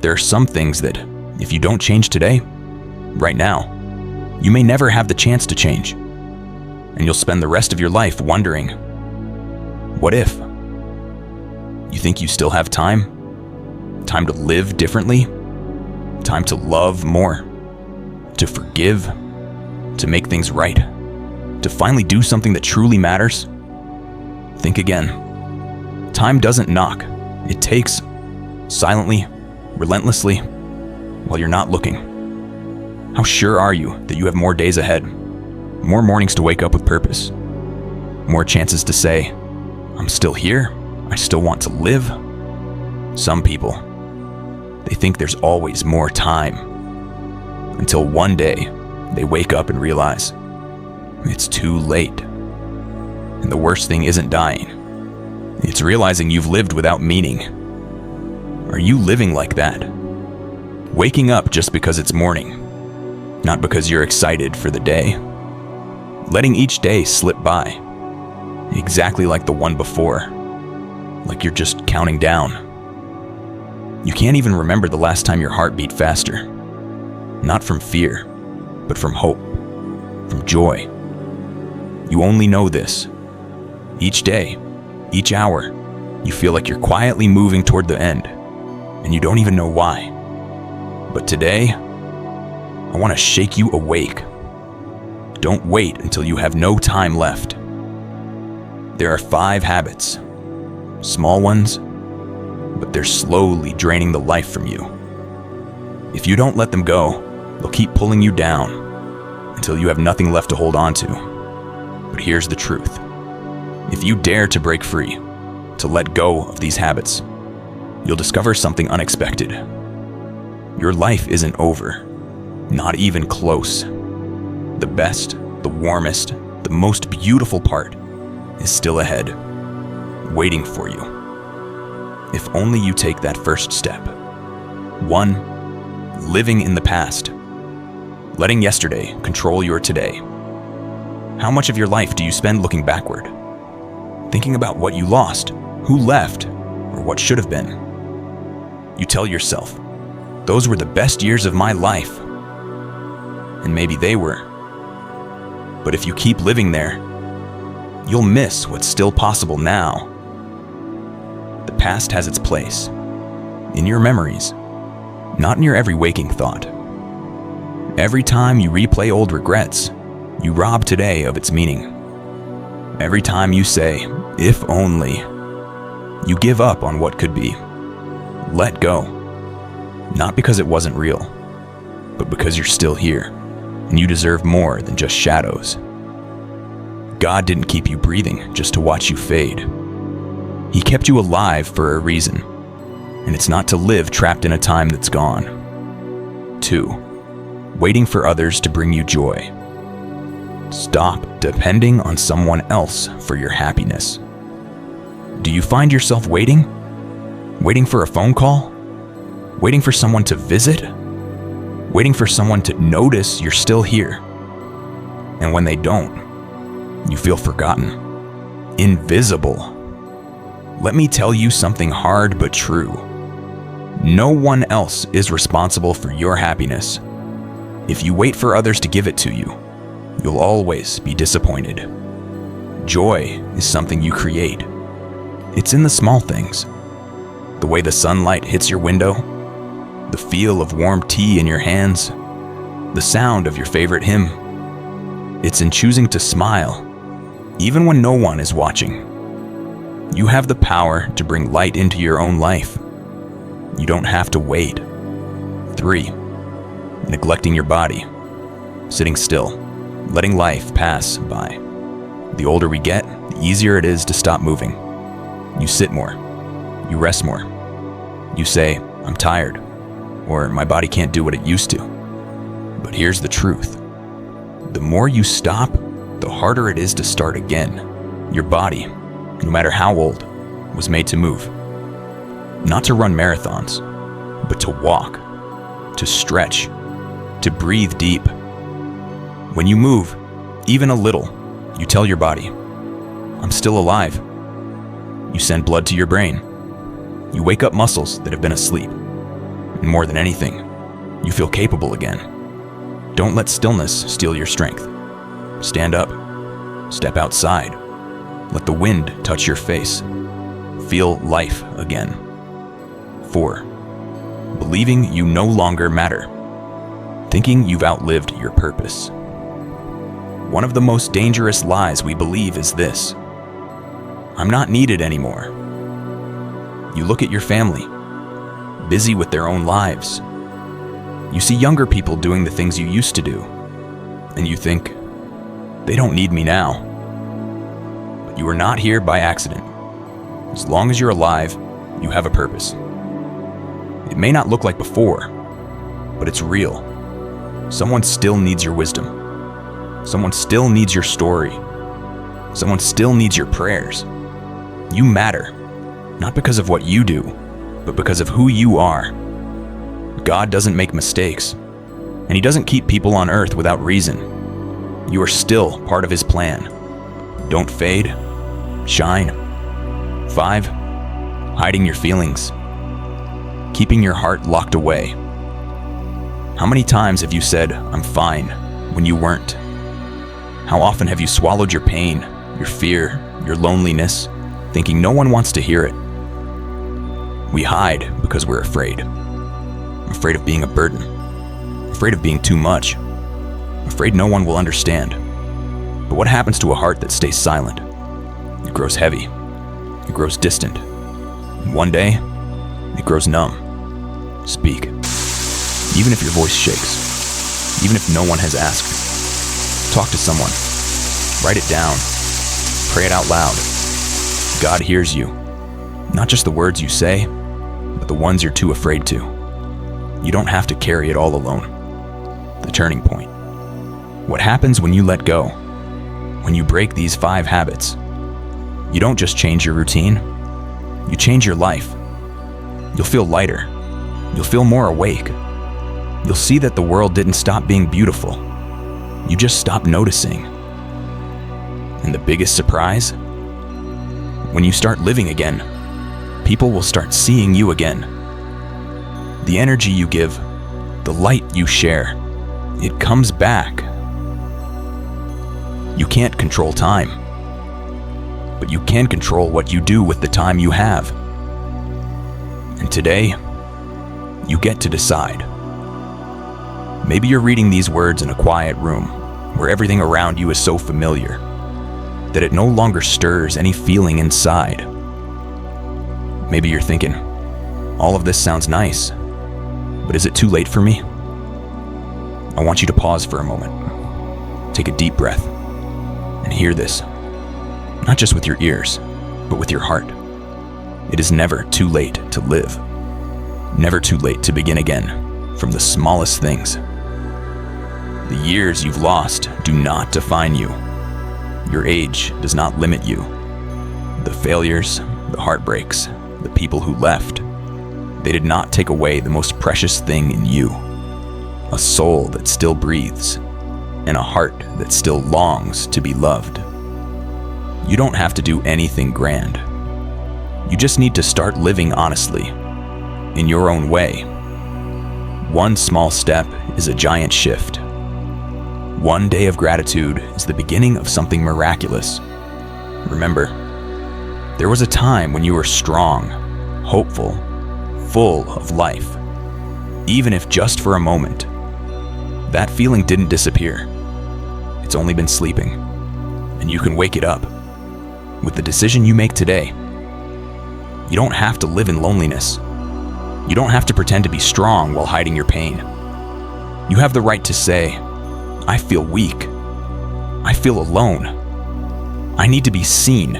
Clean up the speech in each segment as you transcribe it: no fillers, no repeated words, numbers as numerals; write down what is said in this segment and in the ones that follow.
There are some things that, if you don't change today, right now, you may never have the chance to change. And you'll spend the rest of your life wondering, what if? You think you still have time? Time to live differently? Time to love more? To forgive? To make things right? To finally do something that truly matters? Think again. Time doesn't knock. It takes, silently, relentlessly, while you're not looking. How sure are you that you have more days ahead? More mornings to wake up with purpose? More chances to say, I'm still here, I still want to live? Some people, they think there's always more time. Until one day, they wake up and realize, it's too late. And the worst thing isn't dying. It's realizing you've lived without meaning. Are you living like that? Waking up just because it's morning, not because you're excited for the day. Letting each day slip by, exactly like the one before, like you're just counting down. You can't even remember the last time your heart beat faster. Not from fear, but from hope, from joy. You only know this. Each day, each hour, you feel like you're quietly moving toward the end, and you don't even know why. But today, I want to shake you awake. Don't wait until you have no time left. There are 5 habits, small ones, but they're slowly draining the life from you. If you don't let them go, they'll keep pulling you down until you have nothing left to hold on to. But here's the truth. If you dare to break free, to let go of these habits, you'll discover something unexpected. Your life isn't over. Not even close. The best, the warmest, the most beautiful part is still ahead, waiting for you. If only you take that first step. 1. Living in the past. Letting yesterday control your today. How much of your life do you spend looking backward? Thinking about what you lost, who left, or what should have been? You tell yourself, those were the best years of my life. And maybe they were. But if you keep living there, you'll miss what's still possible now. The past has its place, in your memories, not in your every waking thought. Every time you replay old regrets, you rob today of its meaning. Every time you say, if only, you give up on what could be. Let go. Not because it wasn't real, but because you're still here. And you deserve more than just shadows. God didn't keep you breathing just to watch you fade. He kept you alive for a reason, and it's not to live trapped in a time that's gone. 2. Waiting for others to bring you joy. Stop depending on someone else for your happiness. Do you find yourself waiting? Waiting for a phone call? Waiting for someone to visit? Waiting for someone to notice you're still here. And when they don't, you feel forgotten, invisible. Let me tell you something hard but true. No one else is responsible for your happiness. If you wait for others to give it to you, you'll always be disappointed. Joy is something you create. It's in the small things. The way the sunlight hits your window, the feel of warm tea in your hands, the sound of your favorite hymn. It's in choosing to smile, even when no one is watching. You have the power to bring light into your own life. You don't have to wait. 3. Neglecting your body. Sitting still, letting life pass by. The older we get, the easier it is to stop moving. You sit more. You rest more. You say, I'm tired, or my body can't do what it used to. But here's the truth. The more you stop, the harder it is to start again. Your body, no matter how old, was made to move. Not to run marathons, but to walk, to stretch, to breathe deep. When you move, even a little, you tell your body, I'm still alive. You send blood to your brain. You wake up muscles that have been asleep. And more than anything, you feel capable again. Don't let stillness steal your strength. Stand up. Step outside. Let the wind touch your face. Feel life again. 4. Believing you no longer matter. Thinking you've outlived your purpose. One of the most dangerous lies we believe is this: I'm not needed anymore. You look at your family, busy with their own lives. You see younger people doing the things you used to do, and you think, they don't need me now. But you are not here by accident. As long as you're alive, you have a purpose. It may not look like before, but it's real. Someone still needs your wisdom. Someone still needs your story. Someone still needs your prayers. You matter, not because of what you do, but because of who you are. God doesn't make mistakes, and He doesn't keep people on earth without reason. You are still part of His plan. Don't fade. Shine. 5. Hiding your feelings. Keeping your heart locked away. How many times have you said, I'm fine, when you weren't? How often have you swallowed your pain, your fear, your loneliness, thinking no one wants to hear it? We hide because we're afraid. Afraid of being a burden. Afraid of being too much. Afraid no one will understand. But what happens to a heart that stays silent? It grows heavy. It grows distant. And one day, it grows numb. Speak. Even if your voice shakes. Even if no one has asked. Talk to someone. Write it down. Pray it out loud. God hears you. Not just the words you say, but the ones you're too afraid to. You don't have to carry it all alone. The turning point. What happens when you let go? When you break these 5 habits? You don't just change your routine. You change your life. You'll feel lighter. You'll feel more awake. You'll see that the world didn't stop being beautiful. You just stopped noticing. And the biggest surprise? When you start living again, people will start seeing you again. The energy you give, the light you share, it comes back. You can't control time, but you can control what you do with the time you have. And today, you get to decide. Maybe you're reading these words in a quiet room where everything around you is so familiar that it no longer stirs any feeling inside. Maybe you're thinking, all of this sounds nice, but is it too late for me? I want you to pause for a moment. Take a deep breath and hear this, not just with your ears, but with your heart. It is never too late to live. Never too late to begin again from the smallest things. The years you've lost do not define you. Your age does not limit you. The failures, the heartbreaks, the people who left, they did not take away the most precious thing in you. A soul that still breathes, and a heart that still longs to be loved. You don't have to do anything grand. You just need to start living honestly, in your own way. One small step is a giant shift. One day of gratitude is the beginning of something miraculous. Remember, there was a time when you were strong, hopeful, full of life. Even if just for a moment, that feeling didn't disappear. It's only been sleeping, and you can wake it up. With the decision you make today, you don't have to live in loneliness. You don't have to pretend to be strong while hiding your pain. You have the right to say, I feel weak. I feel alone. I need to be seen,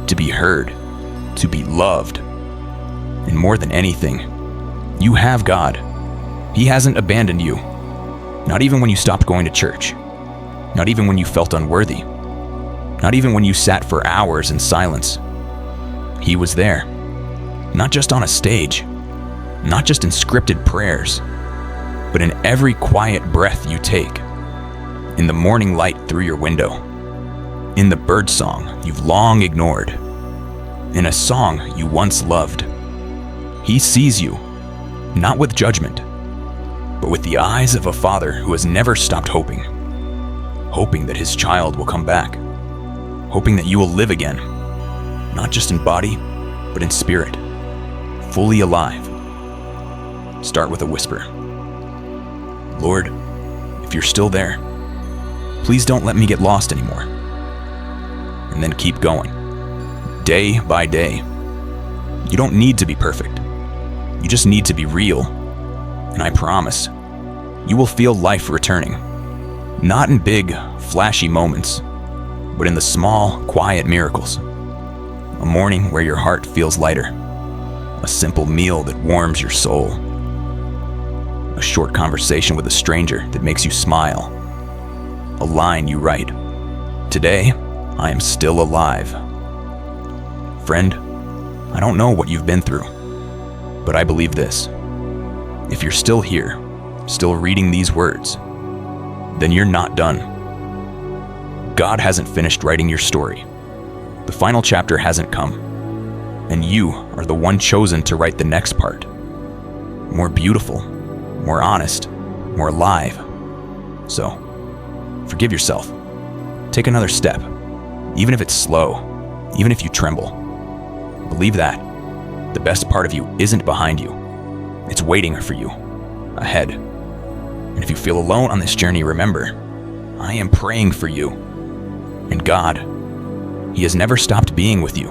to be heard, to be loved. And more than anything, you have God. He hasn't abandoned you. Not even when you stopped going to church. Not even when you felt unworthy. Not even when you sat for hours in silence. He was there. Not just on a stage. Not just in scripted prayers. But in every quiet breath you take. In the morning light through your window. In the bird song you've long ignored. In a song you once loved. He sees you. not with judgment, but with the eyes of a father who has never stopped hoping. Hoping that his child will come back. Hoping that you will live again, not just in body, but in spirit, fully alive. Start with a whisper. Lord, if you're still there, please don't let me get lost anymore. And then keep going, day by day. You don't need to be perfect. You just need to be real. And I promise, you will feel life returning. Not in big, flashy moments, but in the small, quiet miracles. A morning where your heart feels lighter. A simple meal that warms your soul. A short conversation with a stranger that makes you smile. A line you write. Today, I am still alive. Friend, I don't know what you've been through, but I believe this. If you're still here, still reading these words, then you're not done. God hasn't finished writing your story. The final chapter hasn't come, and you are the one chosen to write the next part. More beautiful, more honest, more alive. So, forgive yourself. Take another step, even if it's slow, even if you tremble. Believe that the best part of you isn't behind you. It's waiting for you, ahead. And if you feel alone on this journey, remember, I am praying for you. And God, He has never stopped being with you.